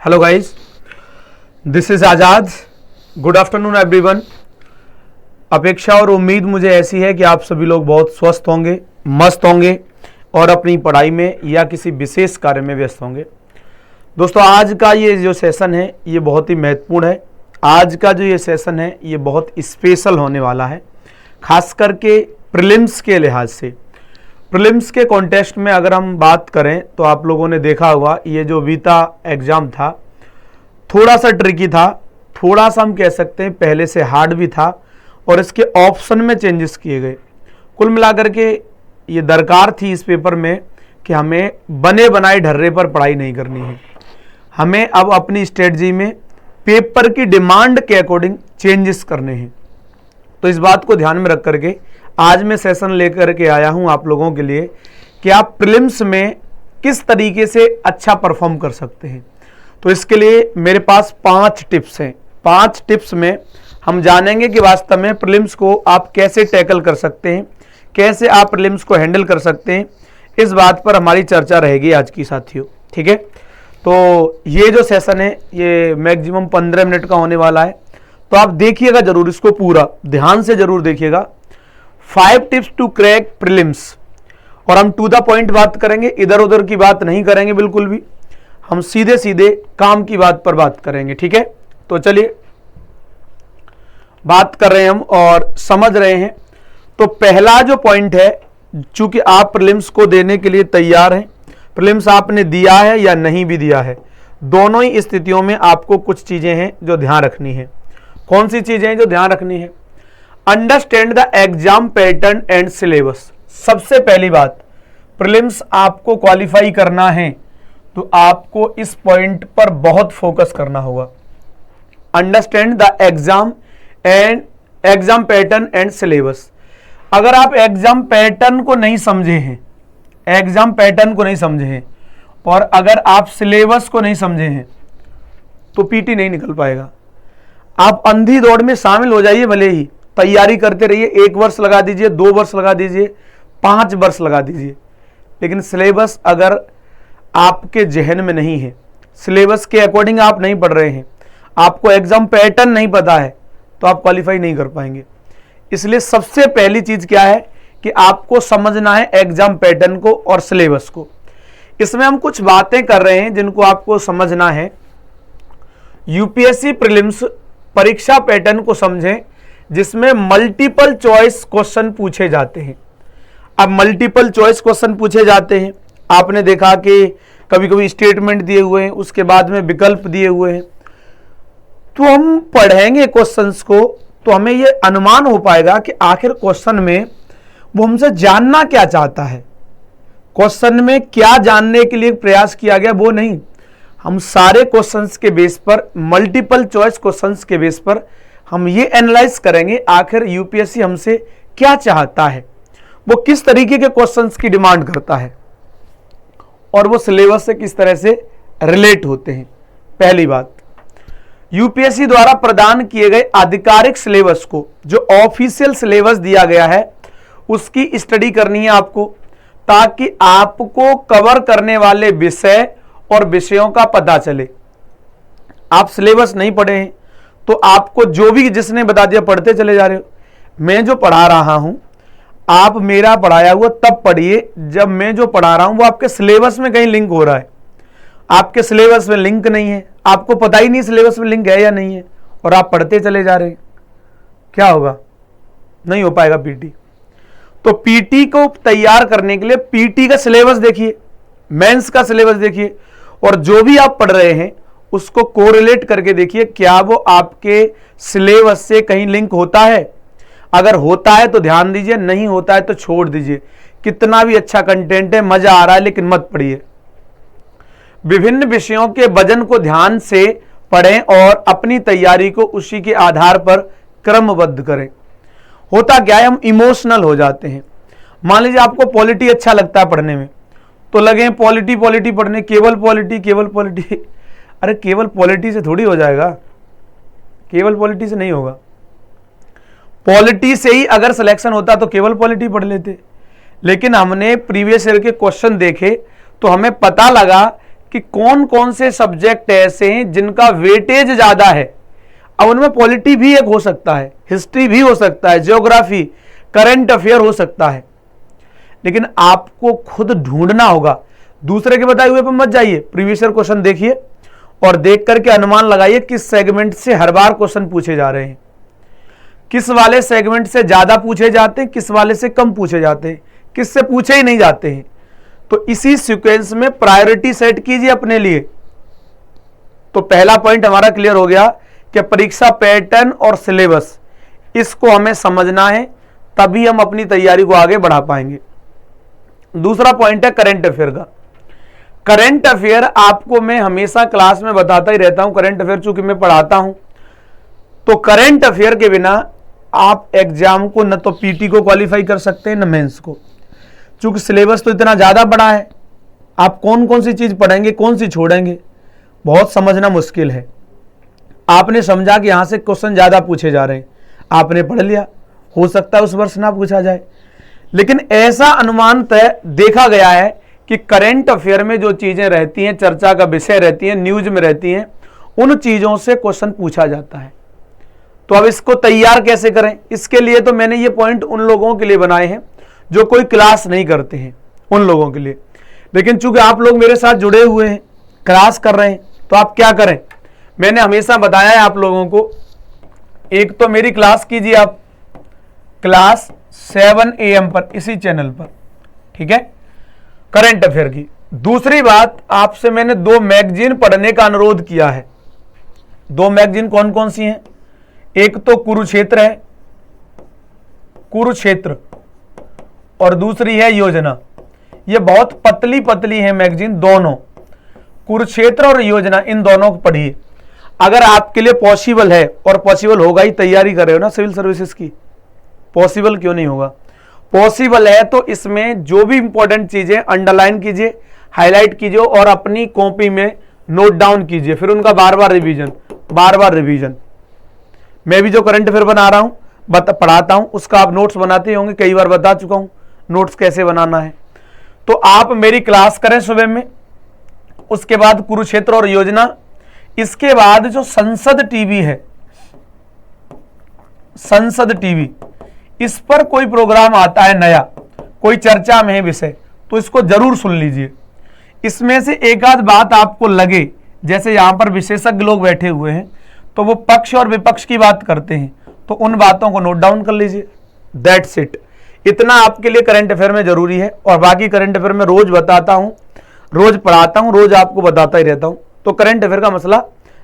Hello guys, this is Azad. Good afternoon everyone. अपेक्षा और उम्मीद मुझे ऐसी है कि आप सभी लोग बहुत स्वस्थ होंगे, मस्त होंगे और अपनी पढ़ाई में या किसी विशेष कार्य में व्यस्त होंगे। दोस्तों, आज का ये जो सेशन है ये बहुत ही महत्वपूर्ण है। आज का जो ये सेशन है ये बहुत स्पेशल होने वाला है, खास करके प्रीलिम्स के लिहाज से। प्रीलिम्स के कॉन्टेस्ट में अगर हम बात करें तो आप लोगों ने देखा होगा ये जो बीता एग्ज़ाम था थोड़ा सा ट्रिकी था, थोड़ा सा हम कह सकते हैं पहले से हार्ड भी था और इसके ऑप्शन में चेंजेस किए गए। कुल मिलाकर के ये दरकार थी इस पेपर में कि हमें बने बनाए ढर्रे पर पढ़ाई नहीं करनी है, हमें अब अपनी स्ट्रेटजी में पेपर की डिमांड के अकॉर्डिंग चेंजेस करने हैं। तो इस बात को ध्यान में रख करके आज मैं सेशन लेकर के आया हूं आप लोगों के लिए कि आप प्रीलिम्स में किस तरीके से अच्छा परफॉर्म कर सकते हैं। तो इसके लिए मेरे पास 5 टिप्स हैं। 5 टिप्स में हम जानेंगे कि वास्तव में प्रीलिम्स को आप कैसे टैकल कर सकते हैं, कैसे आप प्रीलिम्स को हैंडल कर सकते हैं। इस बात पर हमारी चर्चा रहेगी आज की साथियों, ठीक है। तो ये जो सेशन है ये मैक्सिमम 15 मिनट का होने वाला है, तो आप देखिएगा जरूर, इसको पूरा ध्यान से जरूर देखिएगा। 5 टिप्स टू क्रैक प्रीलिम्स, और हम टू द पॉइंट बात करेंगे, इधर उधर की बात नहीं करेंगे बिल्कुल भी, हम सीधे सीधे काम की बात पर बात करेंगे, ठीक है। तो चलिए बात कर रहे हैं हम और समझ रहे हैं। तो पहला जो पॉइंट है, चूंकि आप प्रीलिम्स को देने के लिए तैयार हैं, प्रीलिम्स आपने दिया है या नहीं भी दिया है, दोनों ही स्थितियों में आपको कुछ चीजें हैं जो ध्यान रखनी है। कौन सी चीजें हैं जो ध्यान रखनी है? Understand the exam pattern and syllabus. सबसे पहली बात, प्रीलिम्स आपको क्वालिफाई करना है तो आपको इस पॉइंट पर बहुत फोकस करना होगा। Understand the exam pattern and syllabus. अगर आप एग्जाम पैटर्न को नहीं समझे हैं, एग्जाम पैटर्न को नहीं समझे हैं और अगर आप सिलेबस को नहीं समझे हैं तो पीटी नहीं निकल पाएगा। आप अंधी दौड़ में शामिल हो जाइए, भले ही तैयारी करते रहिए, 1 वर्ष लगा दीजिए, 2 वर्ष लगा दीजिए, 5 वर्ष लगा दीजिए, लेकिन सिलेबस अगर आपके जहन में नहीं है, सिलेबस के अकॉर्डिंग आप नहीं पढ़ रहे हैं, आपको एग्जाम पैटर्न नहीं पता है, तो आप क्वालिफाई नहीं कर पाएंगे। इसलिए सबसे पहली चीज क्या है कि आपको समझना है एग्जाम पैटर्न को और सिलेबस को। इसमें हम कुछ बातें कर रहे हैं जिनको आपको समझना है। यूपीएससी प्रीलिम्स परीक्षा पैटर्न को समझें जिसमें मल्टीपल चॉइस क्वेश्चन पूछे जाते हैं। अब मल्टीपल चॉइस क्वेश्चन पूछे जाते हैं, आपने देखा कि कभी कभी स्टेटमेंट दिए हुए हैं, उसके बाद में विकल्प दिए हुए हैं। तो हम पढ़ेंगे क्वेश्चंस को तो हमें यह अनुमान हो पाएगा कि आखिर क्वेश्चन में वो हमसे जानना क्या चाहता है, क्वेश्चन में क्या जानने के लिए प्रयास किया गया वो नहीं। हम सारे क्वेश्चंस के बेस पर, मल्टीपल चॉइस क्वेश्चंस के बेस पर हम ये एनालाइज करेंगे आखिर यूपीएससी हमसे क्या चाहता है, वो किस तरीके के क्वेश्चंस की डिमांड करता है और वो सिलेबस से किस तरह से रिलेट होते हैं। पहली बात, यूपीएससी द्वारा प्रदान किए गए आधिकारिक सिलेबस को, जो ऑफिशियल सिलेबस दिया गया है, उसकी स्टडी करनी है आपको, ताकि आपको कवर करने वाले विषय और विषयों का पता चले। आप सिलेबस नहीं पढ़े हैं तो आपको जो भी जिसने बता दिया पढ़ते चले जा रहे हो। मैं जो पढ़ा रहा हूं, आप मेरा पढ़ाया हुआ तब पढ़िए जब मैं जो पढ़ा रहा हूं वो आपके सिलेबस में कहीं लिंक हो रहा है। आपके सिलेबस में लिंक नहीं है, आपको पता ही नहीं सिलेबस में लिंक है या नहीं है, और आप पढ़ते चले जा रहे हैं, क्या होगा? नहीं हो पाएगा पीटी। तो पीटी को तैयार करने के लिए पीटी का सिलेबस देखिए, मेंस का सिलेबस देखिए, और जो भी आप पढ़ रहे हैं उसको कोरिलेट करके देखिए, क्या वो आपके सिलेबस से कहीं लिंक होता है। अगर होता है तो ध्यान दीजिए, नहीं होता है तो छोड़ दीजिए। कितना भी अच्छा कंटेंट है, मजा आ रहा है, लेकिन मत पढ़िए। विभिन्न विषयों के वजन को ध्यान से पढ़ें और अपनी तैयारी को उसी के आधार पर क्रमबद्ध करें। होता क्या है, हम इमोशनल हो जाते हैं। मान लीजिए आपको पॉलिटी अच्छा लगता है पढ़ने में, तो लगे पॉलिटी पढ़ने, केवल पॉलिटी। अरे केवल पॉलिटी से थोड़ी हो जाएगा, केवल पॉलिटी से नहीं होगा। पॉलिटी से ही अगर सिलेक्शन होता तो केवल पॉलिटी पढ़ लेते, लेकिन हमने प्रीवियस ईयर के क्वेश्चन देखे तो हमें पता लगा कि कि कौन कौन से सब्जेक्ट ऐसे हैं जिनका वेटेज ज्यादा है। अब उनमें पॉलिटी भी एक हो सकता है, हिस्ट्री भी हो सकता है, ज्योग्राफी, करंट अफेयर हो सकता है, लेकिन आपको खुद ढूंढना होगा। दूसरे के बताए हुए पर मत जाइए, प्रीवियस ईयर क्वेश्चन देखिए और देख करके अनुमान लगाइए किस सेगमेंट से हर बार क्वेश्चन पूछे जा रहे हैं, किस वाले सेगमेंट से ज्यादा पूछे जाते हैं, किस वाले से कम पूछे जाते हैं, किस से पूछे ही नहीं जाते हैं। तो इसी सीक्वेंस में प्रायोरिटी सेट कीजिए अपने लिए। तो पहला पॉइंट हमारा क्लियर हो गया कि परीक्षा पैटर्न और सिलेबस, इसको हमें समझना है, तभी हम अपनी तैयारी को आगे बढ़ा पाएंगे। दूसरा पॉइंट है करंट अफेयर का। करंट अफेयर आपको मैं हमेशा क्लास में बताता ही रहता हूं, करंट अफेयर चूंकि मैं पढ़ाता हूं, तो करंट अफेयर के बिना आप एग्जाम को न तो पीटी को क्वालिफाई कर सकते हैं न मेंस को, चूंकि सिलेबस तो इतना ज्यादा बड़ा है। आप कौन कौन सी चीज पढ़ेंगे, कौन सी छोड़ेंगे, बहुत समझना मुश्किल है। आपने समझा कि यहां से क्वेश्चन ज्यादा पूछे जा रहे हैं, आपने पढ़ लिया, हो सकता है उस वर्ष ना पूछा जाए, लेकिन ऐसा अनुमान तय देखा गया है कि करंट अफेयर में जो चीजें रहती हैं, चर्चा का विषय रहती हैं, न्यूज में रहती हैं, उन चीजों से क्वेश्चन पूछा जाता है। तो अब इसको तैयार कैसे करें, इसके लिए तो मैंने ये पॉइंट उन लोगों के लिए बनाए हैं जो कोई क्लास नहीं करते हैं, उन लोगों के लिए। लेकिन चूंकि आप लोग मेरे साथ जुड़े हुए हैं, क्लास कर रहे हैं, तो आप क्या करें, मैंने हमेशा बताया है आप लोगों को, एक तो मेरी क्लास कीजिए आप, क्लास 7 AM पर, इसी चैनल पर, ठीक है, करंट अफेयर की। दूसरी बात, आपसे मैंने 2 मैगजीन पढ़ने का अनुरोध किया है। 2 मैगजीन कौन कौन सी हैं, एक तो कुरुक्षेत्र है, कुरुक्षेत्र, और दूसरी है योजना। ये बहुत पतली पतली है मैगजीन दोनों, कुरुक्षेत्र और योजना, इन दोनों को पढ़िए। अगर आपके लिए पॉसिबल है, और पॉसिबल होगा ही, तैयारी कर रहे हो ना सिविल सर्विसेज की, पॉसिबल क्यों नहीं होगा, पॉसिबल है, तो इसमें जो भी इंपॉर्टेंट चीजें अंडरलाइन कीजिए, हाईलाइट कीजिए और अपनी कॉपी में नोट डाउन कीजिए, फिर उनका बार बार रिवीजन। मैं भी जो करंट अफेयर बना रहा हूं, पढ़ाता हूं, उसका आप नोट्स बनाते होंगे, कई बार बता चुका हूं नोट्स कैसे बनाना है। तो आप मेरी क्लास करें सुबह में, उसके बाद कुरुक्षेत्र और योजना, इसके बाद जो संसद टीवी है, संसद टीवी, इस पर कोई प्रोग्राम आता है नया, कोई चर्चा में है विषय, तो इसको जरूर सुन लीजिए। इसमें से एक आध बात आपको लगे, जैसे यहां पर विशेषज्ञ लोग बैठे हुए हैं, तो वो पक्ष और विपक्ष की बात करते हैं, तो उन बातों को नोट डाउन कर लीजिए। दैट्स इट, इतना आपके लिए करंट अफेयर में जरूरी है। और बाकी करंट अफेयर में रोज बताता हूं, रोज पढ़ाता हूं, रोज आपको बताता ही रहता हूं, तो करंट अफेयर का मसला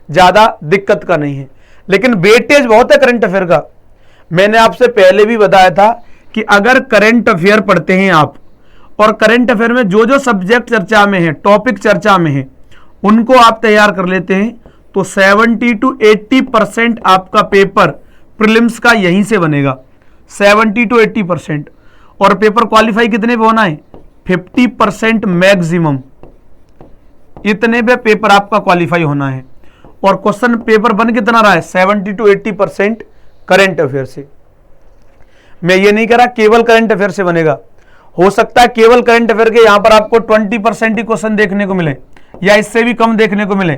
ज्यादा दिक्कत का नहीं है। लेकिन वेटेज बहुत है करंट अफेयर का। मैंने आपसे पहले भी बताया था कि अगर करंट अफेयर पढ़ते हैं आप, और करंट अफेयर में जो जो सब्जेक्ट चर्चा में है, टॉपिक चर्चा में है, उनको आप तैयार कर लेते हैं, तो 70 to 80% आपका पेपर प्रीलिम्स का यहीं से बनेगा, 70 to 80%। और पेपर क्वालिफाई कितने पे होना है, 50% मैक्सिमम, इतने पे पेपर आपका क्वालिफाई होना है। और क्वेश्चन पेपर बन कितना रहा है, 70 to 80% करंट अफेयर से। मैं ये नहीं कह रहा केवल करंट अफेयर से बनेगा, हो सकता है केवल करंट अफेयर के यहां पर आपको 20% ही क्वेश्चन देखने को मिले, या इससे भी कम देखने को मिले,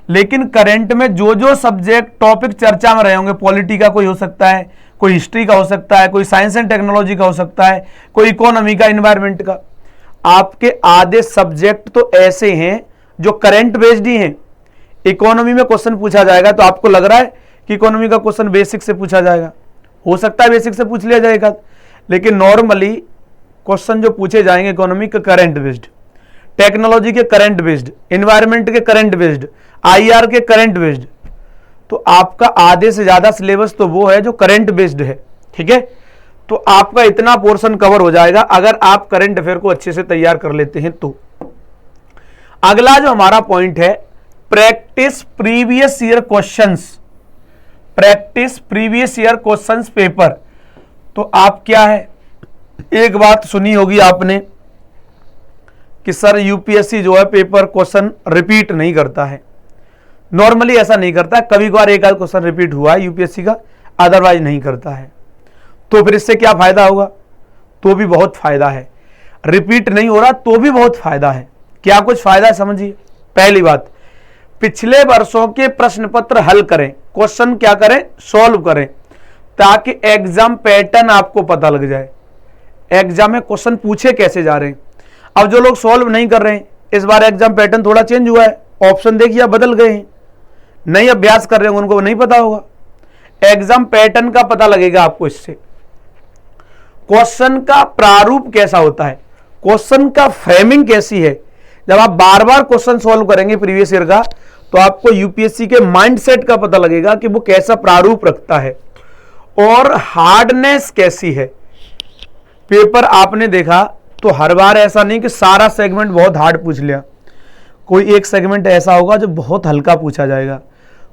लेकिन करंट में जो जो सब्जेक्ट टॉपिक चर्चा में रहे होंगे, पॉलिटी का कोई हो सकता है, कोई हिस्ट्री का हो सकता है, कोई साइंस एंड टेक्नोलॉजी का हो सकता है, कोई इकोनॉमी का, इन्वायरमेंट का, आपके आधे सब्जेक्ट तो ऐसे हैं जो करंट बेस्ड ही हैं। इकोनॉमी में क्वेश्चन पूछा जाएगा, तो आपको लग रहा है कि इकोनॉमी का क्वेश्चन बेसिक से पूछा जाएगा, हो सकता है बेसिक से पूछ लिया जाएगा, लेकिन नॉर्मली क्वेश्चन जो पूछे जाएंगे इकोनॉमी के करंट बेस्ड, टेक्नोलॉजी के करंट बेस्ड, इन्वायरमेंट के करंट बेस्ड, IR के करंट बेस्ड। तो आपका आधे से ज्यादा सिलेबस तो वो है जो करंट बेस्ड है, ठीक है। तो आपका इतना पोर्शन कवर हो जाएगा अगर आप करंट अफेयर को अच्छे से तैयार कर लेते हैं तो। अगला जो हमारा पॉइंट है, practice previous year questions, practice previous year questions paper. तो आप क्या है, एक बात सुनी होगी आपने कि सर यूपीएससी जो है पेपर क्वेश्चन रिपीट नहीं करता है। नॉर्मली ऐसा नहीं करता, कभी कभार एक आध क्वेश्चन रिपीट हुआ है यूपीएससी का, अदरवाइज नहीं करता है। तो फिर इससे क्या फायदा होगा, तो भी बहुत फायदा है। रिपीट नहीं हो रहा तो भी बहुत फायदा है। क्या कुछ फायदा है समझिए। पहली बात, पिछले वर्षों के प्रश्न पत्र हल करें, क्वेश्चन क्या करें, सॉल्व करें, ताकि एग्जाम पैटर्न आपको पता लग जाए, एग्जाम में क्वेश्चन पूछे कैसे जा रहे हैं। अब जो लोग सॉल्व नहीं कर रहे हैं, इस बार एग्जाम पैटर्न थोड़ा चेंज हुआ है, ऑप्शन देखिए बदल गए हैं, नहीं अभ्यास कर रहे हैं उनको नहीं पता होगा। एग्जाम पैटर्न का पता लगेगा आपको इससे। क्वेश्चन का प्रारूप कैसा होता है, क्वेश्चन का फ्रेमिंग कैसी है। जब आप बार बार क्वेश्चन सॉल्व करेंगे प्रीवियस ईयर का, तो आपको यूपीएससी के माइंडसेट का पता लगेगा कि वो कैसा प्रारूप रखता है और हार्डनेस कैसी है। पेपर आपने देखा तो हर बार ऐसा नहीं कि सारा सेगमेंट बहुत हार्ड पूछ लिया, कोई एक सेगमेंट ऐसा होगा जो बहुत हल्का पूछा जाएगा,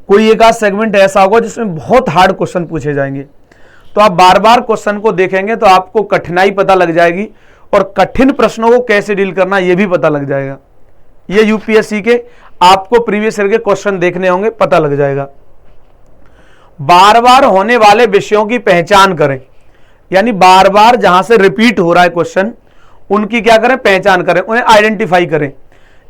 कोई एक आध सेगमेंट ऐसा होगा जिसमें बहुत हार्ड क्वेश्चन पूछे जाएंगे। तो आप बार बार क्वेश्चन को देखेंगे तो आपको कठिनाई पता लग जाएगी और कठिन प्रश्नों को कैसे डील करना ये भी पता लग जाएगा। ये यूपीएससी के आपको प्रीवियस ईयर के क्वेश्चन देखने होंगे, पता लग जाएगा। बार बार होने वाले विषयों की पहचान करें, यानी बार बार जहां से रिपीट हो रहा है क्वेश्चन उनकी क्या करें, पहचान करें, उन्हें आइडेंटिफाई करें।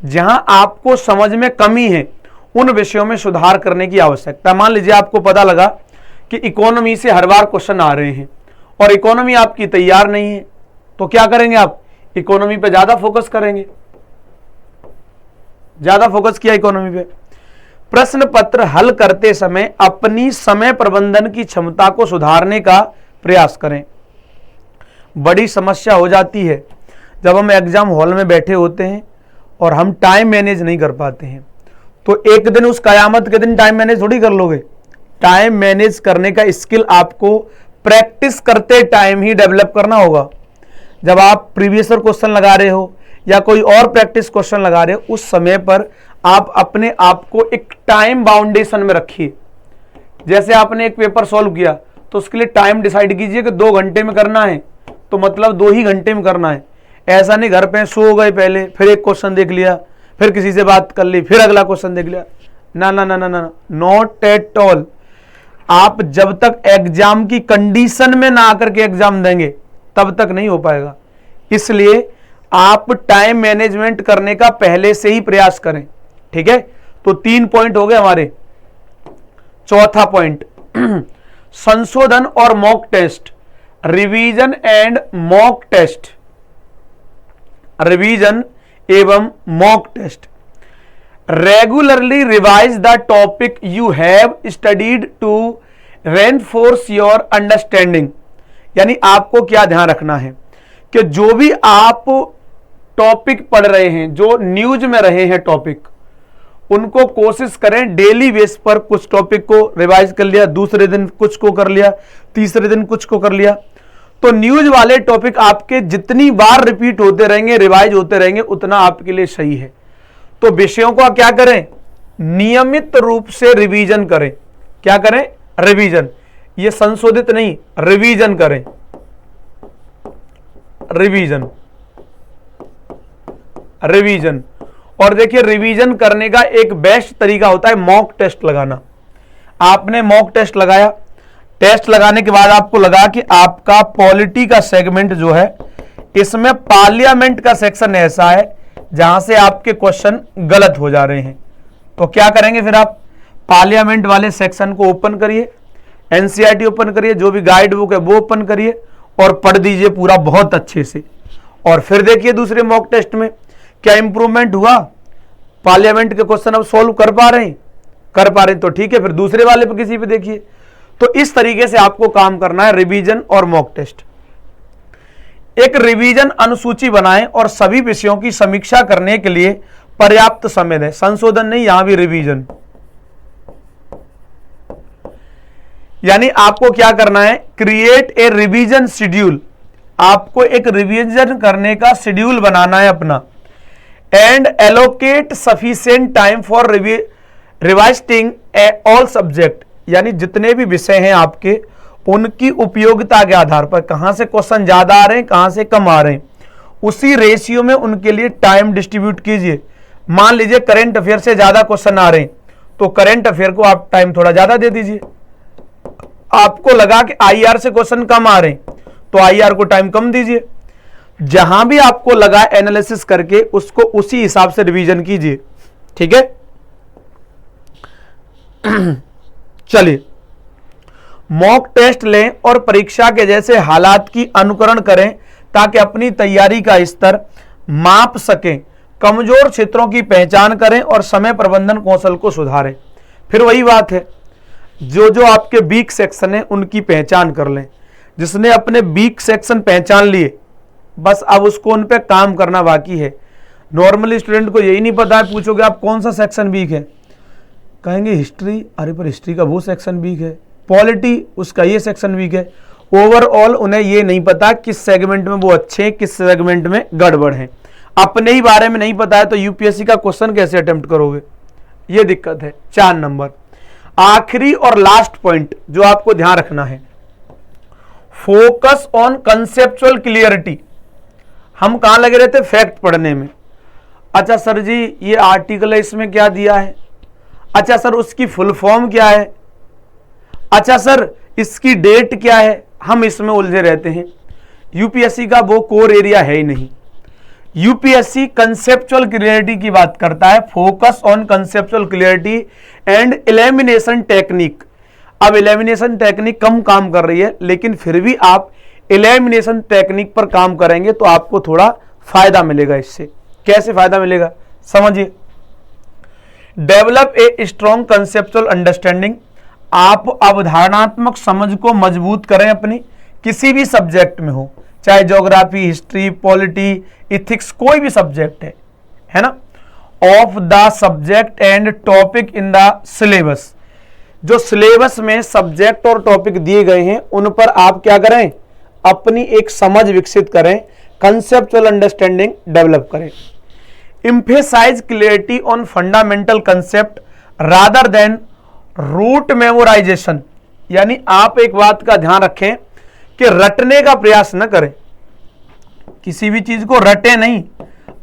जहां आपको समझ में कमी है उन विषयों में सुधार करने की आवश्यकता। मान लीजिए आपको पता लगा कि इकोनॉमी से हर बार क्वेश्चन आ रहे हैं और इकोनॉमी आपकी तैयार नहीं है, तो क्या करेंगे आप, इकोनॉमी पे ज्यादा फोकस करेंगे, ज्यादा फोकस किया इकोनॉमी पे। प्रश्न पत्र हल करते समय अपनी समय प्रबंधन की क्षमता को सुधारने का प्रयास करें। बड़ी समस्या हो जाती है जब हम एग्जाम हॉल में बैठे होते हैं और हम टाइम मैनेज नहीं कर पाते हैं। तो एक दिन उस कयामत के दिन टाइम मैनेज थोड़ी कर लोगे। टाइम मैनेज करने का स्किल आपको प्रैक्टिस करते टाइम ही डेवलप करना होगा। जब आप प्रीवियस ईयर क्वेश्चन लगा रहे हो या कोई और प्रैक्टिस क्वेश्चन लगा रहे हो, उस समय पर आप अपने आप को एक टाइम बाउंडेशन में रखिए। जैसे आपने एक पेपर सॉल्व किया तो उसके लिए टाइम डिसाइड कीजिए कि 2 घंटे में करना है, तो मतलब 2 ही घंटे में करना है। ऐसा नहीं घर पे सो गए पहले, फिर एक क्वेश्चन देख लिया, फिर किसी से बात कर ली, फिर अगला क्वेश्चन देख लिया। ना ना ना ना ना, नॉट एट ऑल। आप जब तक एग्जाम की कंडीशन में ना आकर के एग्जाम देंगे तब तक नहीं हो पाएगा। इसलिए आप टाइम मैनेजमेंट करने का पहले से ही प्रयास करें। ठीक है, तो 3 पॉइंट हो गए हमारे। चौथा पॉइंट, संशोधन और mock test, revision and mock test, revision एवं mock test. Regularly revise the topic you have studied to reinforce your understanding. यानी आपको क्या ध्यान रखना है कि जो भी आप टॉपिक पढ़ रहे हैं, जो न्यूज में रहे हैं टॉपिक, उनको कोशिश करें डेली बेस पर कुछ टॉपिक को रिवाइज कर लिया, दूसरे दिन कुछ को कर लिया, तीसरे दिन कुछ को कर लिया। तो न्यूज वाले टॉपिक आपके जितनी बार रिपीट होते रहेंगे, रिवाइज होते रहेंगे, उतना आपके लिए सही है। तो विषयों को क्या करें, नियमित रूप से रिवीजन करें। क्या करें, रिवीजन। ये संशोधित नहीं, रिवीजन करें, रिवीजन, रिवीजन। और देखिए रिवीजन करने का एक बेस्ट तरीका होता है मॉक टेस्ट लगाना। आपने मॉक टेस्ट लगाया, टेस्ट लगाने के बाद आपको लगा कि आपका पॉलिटी का सेगमेंट जो है, इसमें पार्लियामेंट का सेक्शन ऐसा है जहां से आपके क्वेश्चन गलत हो जा रहे हैं। तो क्या करेंगे फिर आप, पार्लियामेंट वाले सेक्शन को ओपन करिए, एनसीईआरटी ओपन करिए, जो भी गाइड बुक है वो ओपन करिए और पढ़ दीजिए पूरा बहुत अच्छे से। और फिर देखिए दूसरे मॉक टेस्ट में क्या इंप्रूवमेंट हुआ, पार्लियामेंट के क्वेश्चन अब सोल्व कर पा रहे हैं तो ठीक है, फिर दूसरे वाले पे किसी पे देखिए। तो इस तरीके से आपको काम करना है, रिवीजन और मॉक टेस्ट। एक रिवीजन अनुसूची बनाएं और सभी विषयों की समीक्षा करने के लिए पर्याप्त समय दें। संशोधन नहीं, यहां भी रिवीजन। यानी आपको क्या करना है, क्रिएट ए रिवीजन शेड्यूल। आपको एक रिवीजन करने का शेड्यूल बनाना है अपना। And allocate sufficient time for revising all subject. यानी जितने भी विषय हैं आपके, उनकी उपयोगिता के आधार पर कहां से क्वेश्चन ज्यादा आ रहे हैं, कहां से कम आ रहे हैं, उसी रेशियो में उनके लिए टाइम डिस्ट्रीब्यूट कीजिए। मान लीजिए करंट अफेयर से ज्यादा क्वेश्चन आ रहे हैं तो करंट अफेयर को आप टाइम थोड़ा ज्यादा दे दीजिए। आपको लगा कि आईआर से क्वेश्चन कम आ रहे हैं तो आईआर को टाइम कम दीजिए। जहां भी आपको लगा एनालिसिस करके उसको उसी हिसाब से रिवीजन कीजिए। ठीक है। चलिए, मॉक टेस्ट लें और परीक्षा के जैसे हालात की अनुकरण करें ताकि अपनी तैयारी का स्तर माप सकें, कमजोर क्षेत्रों की पहचान करें और समय प्रबंधन कौशल को सुधारें। फिर वही बात है, जो जो आपके वीक सेक्शन है उनकी पहचान कर लें। जिसने अपने वीक सेक्शन पहचान लिए, बस अब उसको उन पे काम करना बाकी है। नॉर्मल स्टूडेंट को यही नहीं पता है, पूछोगे आप कौन सा सेक्शन वीक है, कहेंगे हिस्ट्री, अरे पर हिस्ट्री का वो सेक्शन वीक है, पॉलिटी उसका ये सेक्शन वीक है। ओवरऑल उन्हें ये नहीं पता किस सेगमेंट में वो अच्छे हैं, किस सेगमेंट में गड़बड़ है। अपने ही बारे में नहीं पता है तो यूपीएससी का क्वेश्चन कैसे अटेम्प्ट करोगे, ये दिक्कत है। 4 नंबर, आखिरी और लास्ट पॉइंट जो आपको ध्यान रखना है, फोकस ऑन कंसेप्चुअल क्लियरिटी। हम कहां लगे रहते, फैक्ट पढ़ने में। अच्छा सर जी ये आर्टिकल है, इसमें क्या दिया है, अच्छा सर उसकी फुल फॉर्म क्या है, अच्छा सर इसकी डेट क्या है, हम इसमें उलझे रहते हैं। यूपीएससी का वो कोर एरिया है ही नहीं। यूपीएससी कंसेप्चुअल क्लियरिटी की बात करता है, focus on conceptual clarity and elimination technique. अब एलिमिनेशन टेक्निक कम काम कर रही है, लेकिन फिर भी आप एलिमिनेशन टेक्निक पर काम करेंगे तो आपको थोड़ा फायदा मिलेगा। इससे कैसे फायदा मिलेगा समझिए। Develop a strong conceptual understanding, आप अवधारणात्मक समझ को मजबूत करें अपनी, किसी भी सब्जेक्ट में हो, चाहे ज्योग्राफी, हिस्ट्री, पॉलिटी, इथिक्स, कोई भी सब्जेक्ट है ना। Of the subject and topic in the syllabus, जो सिलेबस में सब्जेक्ट और टॉपिक दिए गए हैं उन पर आप क्या करें, अपनी एक समझ विकसित करें, कंसेप्चुअल अंडरस्टैंडिंग डेवलप करें। Emphasise clarity on fundamental concept rather than rote memorisation, यानी आप एक बात का ध्यान रखें कि रटने का प्रयास न करें, किसी भी चीज को रटे नहीं,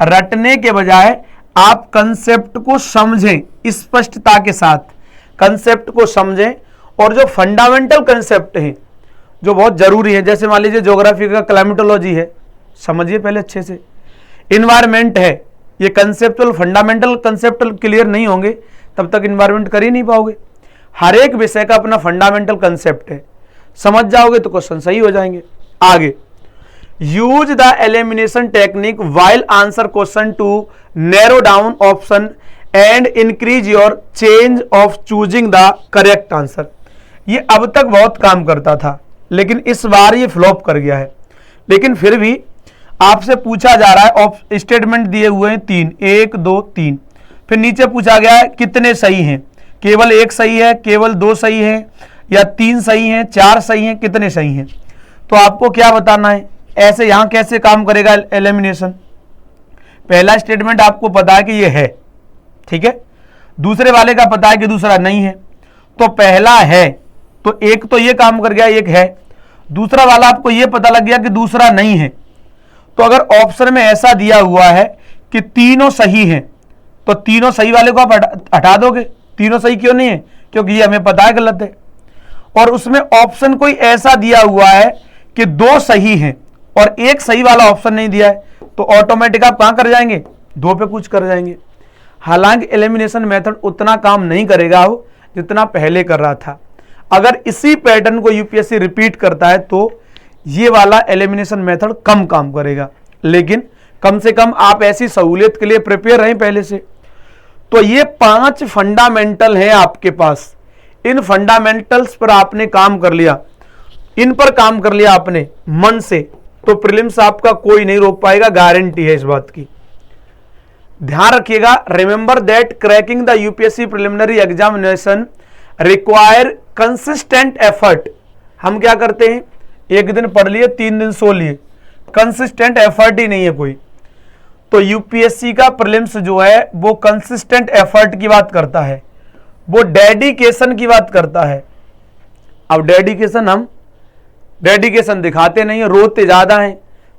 रटने के बजाय आप कंसेप्ट को समझें, स्पष्टता के साथ कंसेप्ट को समझें। और जो फंडामेंटल कंसेप्ट हैं जो बहुत जरूरी है, जैसे मान लीजिए ज्योग्राफी का क्लाइमेटोलॉजी है, समझिए पहले अच्छे से। इन्वायरमेंट है, ये कंसेप्चुअल फंडामेंटल कंसेप्ट क्लियर नहीं होंगे तब तक इन्वायरमेंट कर ही नहीं पाओगे। हर एक विषय का अपना फंडामेंटल कंसेप्ट है, समझ जाओगे तो क्वेश्चन सही हो जाएंगे। आगे, use the elimination technique while answer question to narrow down option and increase your change of choosing the correct answer. ये अब तक बहुत काम करता था, लेकिन इस बार ये फ्लॉप कर गया है। लेकिन फिर भी आपसे पूछा जा रहा है, ऑफ स्टेटमेंट दिए हुए हैं 3, 1 2 3, फिर नीचे पूछा गया है कितने सही हैं, केवल 1 सही है, केवल 2 सही है, या 3 सही हैं, 4 सही हैं, कितने सही हैं। तो आपको क्या बताना है, ऐसे यहां कैसे काम करेगा एलिमिनेशन। पहला स्टेटमेंट आपको पता है कि ये है, ठीक है, दूसरे वाले का पता है कि दूसरा नहीं है, तो पहला है तो एक तो ये काम कर गया, एक है, दूसरा वाला आपको ये पता लग गया कि दूसरा नहीं है। तो अगर ऑप्शन में ऐसा दिया हुआ है कि तीनों सही हैं, तो तीनों सही वाले को आप हटा दोगे। तीनों सही क्यों नहीं है, क्योंकि ये हमें पता है गलत है। और उसमें ऑप्शन कोई ऐसा दिया हुआ है कि 2 सही हैं और 1 सही वाला ऑप्शन नहीं दिया है, तो ऑटोमेटिक आप कहां कर जाएंगे, 2 पे कुछ कर जाएंगे। हालांकि एलिमिनेशन मेथड उतना काम नहीं करेगा वो जितना पहले कर रहा था। अगर इसी पैटर्न को यूपीएससी रिपीट करता है तो ये वाला एलिमिनेशन मेथड कम काम करेगा, लेकिन कम से कम आप ऐसी सहूलियत के लिए प्रिपेयर रहें पहले से। तो ये 5 फंडामेंटल हैं आपके पास, इन फंडामेंटल्स पर आपने काम कर लिया, इन पर काम कर लिया आपने मन से, तो प्रीलिम्स आपका कोई नहीं रोक पाएगा, गारंटी है इस बात की। ध्यान रखिएगा, remember that cracking the UPSC preliminary examination require consistent effort. हम क्या करते हैं, एक दिन पढ़ लिए 3 दिन सो लिए, कंसिस्टेंट एफर्ट ही नहीं है कोई। तो यूपीएससी का प्रीलिम्स जो है वो कंसिस्टेंट एफर्ट की बात करता है, वो डेडिकेशन की बात करता है। अब डेडिकेशन दिखाते नहीं है, रोते ज्यादा हैं,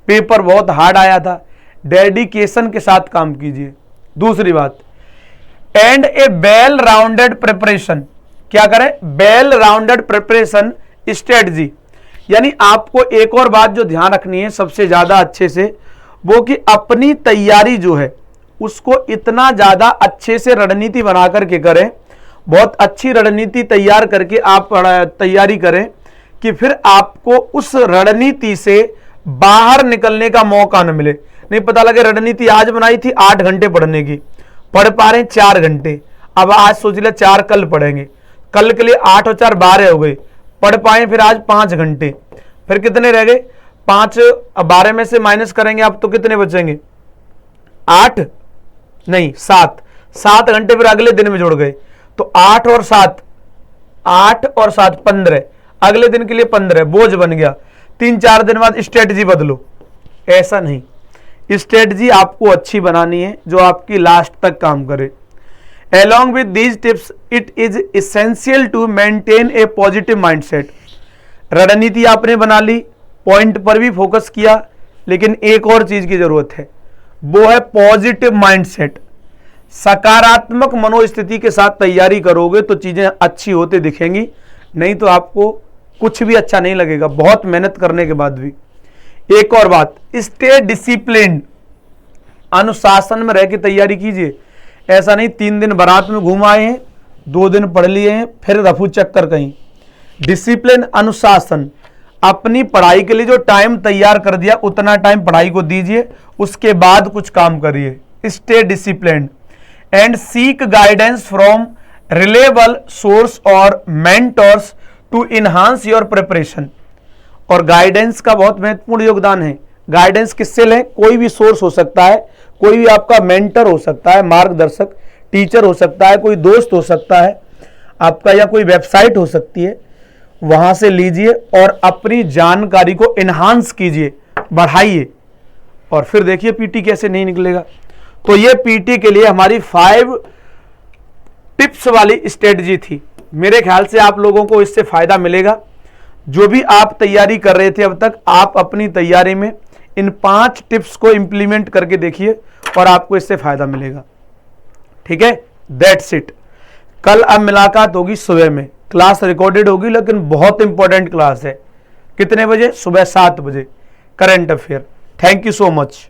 पेपर बहुत हार्ड आया था, डेडिकेशन के साथ काम कीजिए। दूसरी बात, and A well rounded preparation, क्या करें, वेल राउंडेड प्रिपरेशन स्ट्रेटजी, यानी आपको एक और बात जो ध्यान रखनी है सबसे ज्यादा अच्छे से, वो कि अपनी तैयारी जो है उसको इतना ज्यादा अच्छे से रणनीति बना करके करें, बहुत अच्छी रणनीति तैयार करके आप तैयारी करें कि फिर आपको उस रणनीति से बाहर निकलने का मौका न मिले। नहीं पता लगे रणनीति आज बनाई थी 8 घंटे पढ़ने की, पढ़ पा रहे हैं 4 घंटे, अब आज सोच लिया 4 कल पढ़ेंगे, कल के लिए 8 और 4 12 हो गए, पढ़ पाए फिर आज 5 घंटे, फिर कितने रह गए 5, 12 में से माइनस करेंगे आप तो कितने बचेंगे 8 नहीं 7 घंटे फिर अगले दिन में जुड़ गए, तो 8 और 7 15, अगले दिन के लिए 15 बोझ बन गया। 3-4 दिन बाद स्ट्रेटजी बदलो, ऐसा नहीं, स्ट्रेटजी आपको अच्छी बनानी है जो आपकी लास्ट तक काम करे। Along with these tips, it is essential to maintain a positive mindset. रणनीति आपने बना ली, पॉइंट पर भी फोकस किया, लेकिन एक और चीज की जरूरत है, वो है पॉजिटिव माइंडसेट। सकारात्मक मनोस्थिति के साथ तैयारी करोगे तो चीजें अच्छी होते दिखेंगी, नहीं तो आपको कुछ भी अच्छा नहीं लगेगा, बहुत मेहनत करने के बाद भी। एक और बात, स्टे डिसिप्लिन, अनुशासन में रह के तैयारी कीजिए। ऐसा नहीं 3 दिन बारात में घूम आए हैं, 2 दिन पढ़ लिए हैं, फिर रफू चक्कर कहीं। डिसिप्लिन, अनुशासन, अपनी पढ़ाई के लिए जो टाइम तैयार कर दिया उतना टाइम पढ़ाई को दीजिए, उसके बाद कुछ काम करिए। Stay discipline and seek guidance from reliable source और mentors to enhance your preparation. और गाइडेंस का बहुत महत्वपूर्ण योगदान है। गाइडेंस किससे लें? कोई भी सोर्स हो सकता है, कोई भी आपका मेंटर हो सकता है, मार्गदर्शक, टीचर हो सकता है, कोई दोस्त हो सकता है आपका, या कोई वेबसाइट हो सकती है, वहां से लीजिए और अपनी जानकारी को इनहांस कीजिए, बढ़ाइए, और फिर देखिए पीटी कैसे नहीं निकलेगा। तो ये पीटी के लिए हमारी 5 टिप्स वाली स्ट्रेटजी थी। मेरे ख्याल से आप लोगों को इससे फायदा मिलेगा। जो भी आप तैयारी कर रहे थे अब तक, आप अपनी तैयारी में इन 5 टिप्स को इंप्लीमेंट करके देखिए और आपको इससे फायदा मिलेगा। ठीक है, दैट्स इट। कल अब मुलाकात होगी सुबह में, क्लास रिकॉर्डेड होगी लेकिन बहुत इंपॉर्टेंट क्लास है। कितने बजे? सुबह 7 बजे, current affair. Thank you so much.